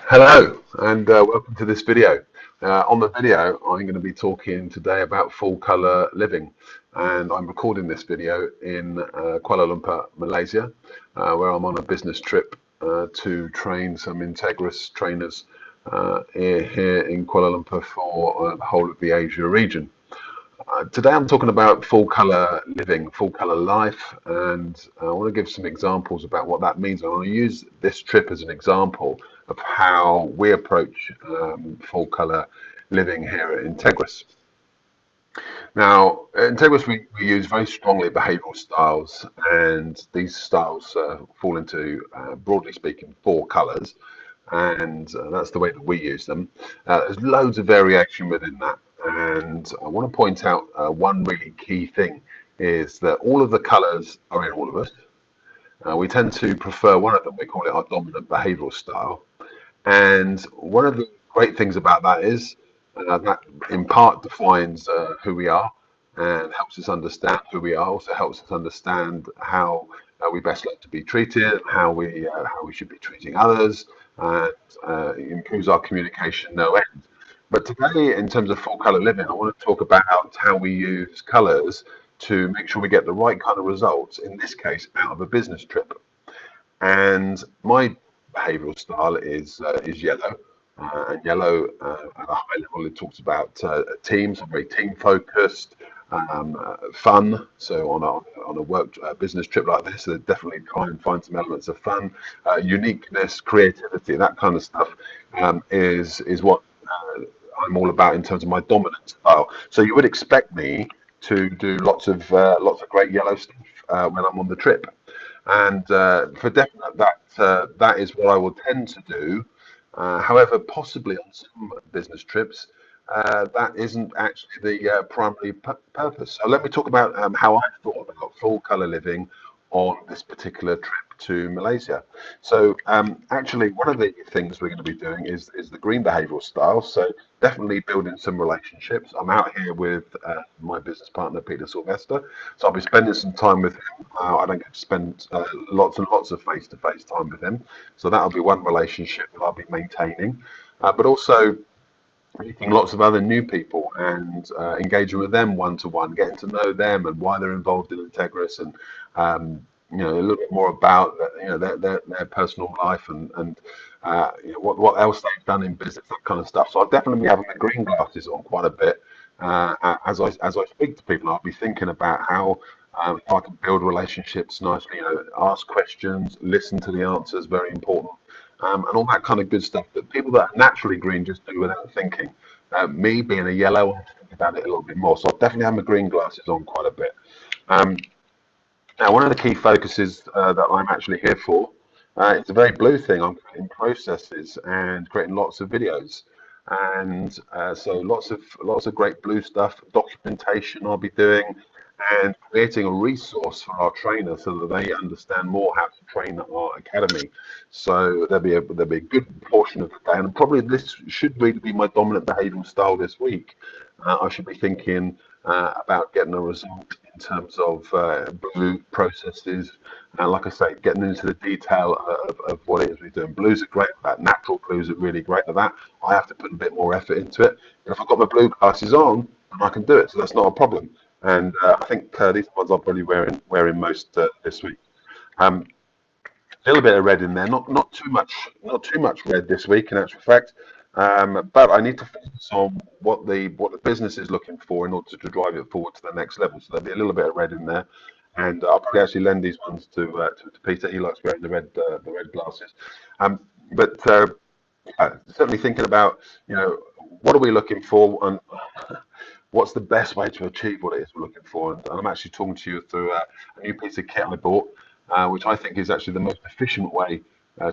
Hello and welcome to this video. On the video, I'm going to be talking today about full color living, and I'm recording this video in Kuala Lumpur, Malaysia, where I'm on a business trip to train some Integrus trainers here in Kuala Lumpur for the whole of the Asia region. Today I'm talking about full color living, full color life, and I want to give some examples about what that means. I want to use this trip as an example of how we approach full color living here at Integrus. Now, at Integrus, we use very strongly behavioral styles, and these styles fall into, broadly speaking, four colors, and that's the way that we use them. There's loads of variation within that, and I want to point out one really key thing is that all of the colors are in all of us. We tend to prefer one of them. We call it our dominant behavioral style, and one of the great things about that is that in part defines who we are and helps us understand who we are. Also helps us understand how we best like to be treated, how we should be treating others, and improves our communication no end. But today, in terms of full color living, I want to talk about how we use colors to make sure we get the right kind of results. In this case, out of a business trip. And my behavioural style is yellow, and yellow at a high level it talks about teams. I'm very team focused, fun. So on a work business trip like this, definitely try and find some elements of fun, uniqueness, creativity, that kind of stuff is what I'm all about in terms of my dominant style. So you would expect me to do lots of great yellow stuff when I'm on the trip. And for definite, that is what I will tend to do. However, possibly on some business trips, that isn't actually the primary purpose. So let me talk about how I thought about full color living on this particular trip to Malaysia. So actually, one of the things we're going to be doing is the green behavioural style. So definitely building some relationships. I'm out here with my business partner Peter Sylvester, so I'll be spending some time with him. I don't get to spend lots and lots of face-to-face time with him, so that'll be one relationship that I'll be maintaining. But also meeting lots of other new people and engaging with them one to one, getting to know them and why they're involved in Integris, and a little bit more about their personal life and what else they've done in business, that kind of stuff. So I'll definitely be having the green glasses on quite a bit as I speak to people. I'll be thinking about how I can build relationships nicely, ask questions, listen to the answers, very important, and all that kind of good stuff that people that are naturally green just do without thinking. Me being a yellow, I think about it a little bit more. So I'll definitely have my green glasses on quite a bit. Um, Now, one of the key focuses that I'm actually here for, it's a very blue thing. I'm creating processes and creating lots of videos, and so lots of great blue stuff, documentation I'll be doing, and creating a resource for our trainers so that they understand more how to train at our academy. So there'll be a good portion of the day, and probably this should really be my dominant behavioural style this week. I should be thinking about getting a result in terms of blue processes, and like I say, getting into the detail of what it is we're doing. Blues are great at that. Natural blues are really great at that. I have to put a bit more effort into it. But if I've got my blue glasses on, I can do it, so that's not a problem. And I think these ones I'm probably wearing most this week. A little bit of red in there, not too much red this week in actual fact. But I need to focus on what the business is looking for in order to drive it forward to the next level. So there'll be a little bit of red in there, and I'll probably actually lend these ones to Peter. He likes wearing the red glasses. But certainly thinking about what are we looking for, and what's the best way to achieve what it is we're looking for. And I'm actually talking to you through a new piece of kit I bought, which I think is actually the most efficient way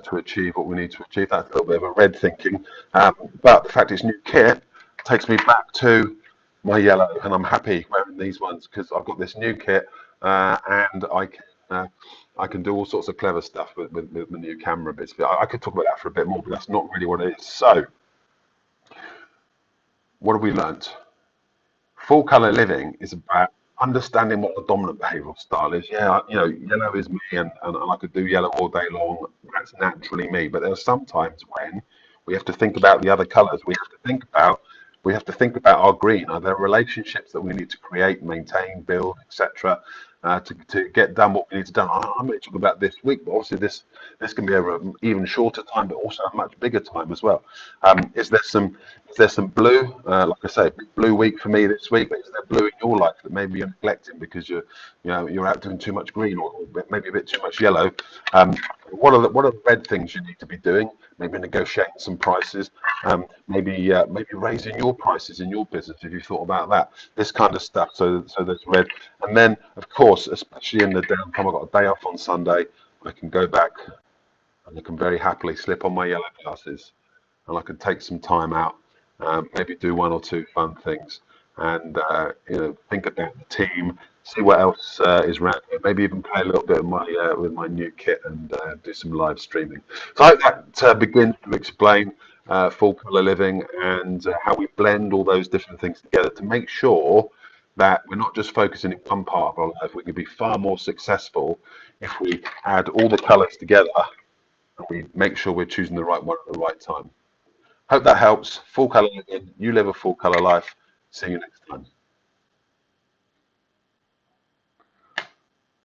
to achieve what we need to achieve. That's a little bit of a red thinking, but the fact it's new kit takes me back to my yellow, and I'm happy wearing these ones because I've got this new kit, and I can do all sorts of clever stuff with the new camera bits. But I could talk about that for a bit more, but that's not really what it is. So, what have we learnt? Full color living is about understanding what the dominant behavioral style is. Yeah, yellow is me, and I could do yellow all day long. That's naturally me. But there are some times when We have to think about the other colours. We have to think about our green. Are there relationships that we need to create, maintain, build, etc., to get done what we need to do? I'm going to talk about this week, but obviously this can be over an even shorter time, but also a much bigger time as well. Is there some blue? Like I say, blue week for me this week. But is there blue in your life that maybe you're neglecting because you're out doing too much green or maybe a bit too much yellow? What are the red things you need to be doing? Maybe negotiating some prices, maybe raising your prices in your business if you thought about that. This kind of stuff. So there's red, and then of course, especially in the downtime, I've got a day off on Sunday. I can go back and I can very happily slip on my yellow glasses, and I can take some time out, maybe do one or two fun things, and think about the team, see what else is around here. Maybe even play a little bit of my with my new kit and do some live streaming. So I hope that begins to explain full colour living and how we blend all those different things together to make sure that we're not just focusing in one part of our life. We can be far more successful if we add all the colours together and we make sure we're choosing the right one at the right time. Hope that helps. Full colour living. You live a full colour life. See you next time.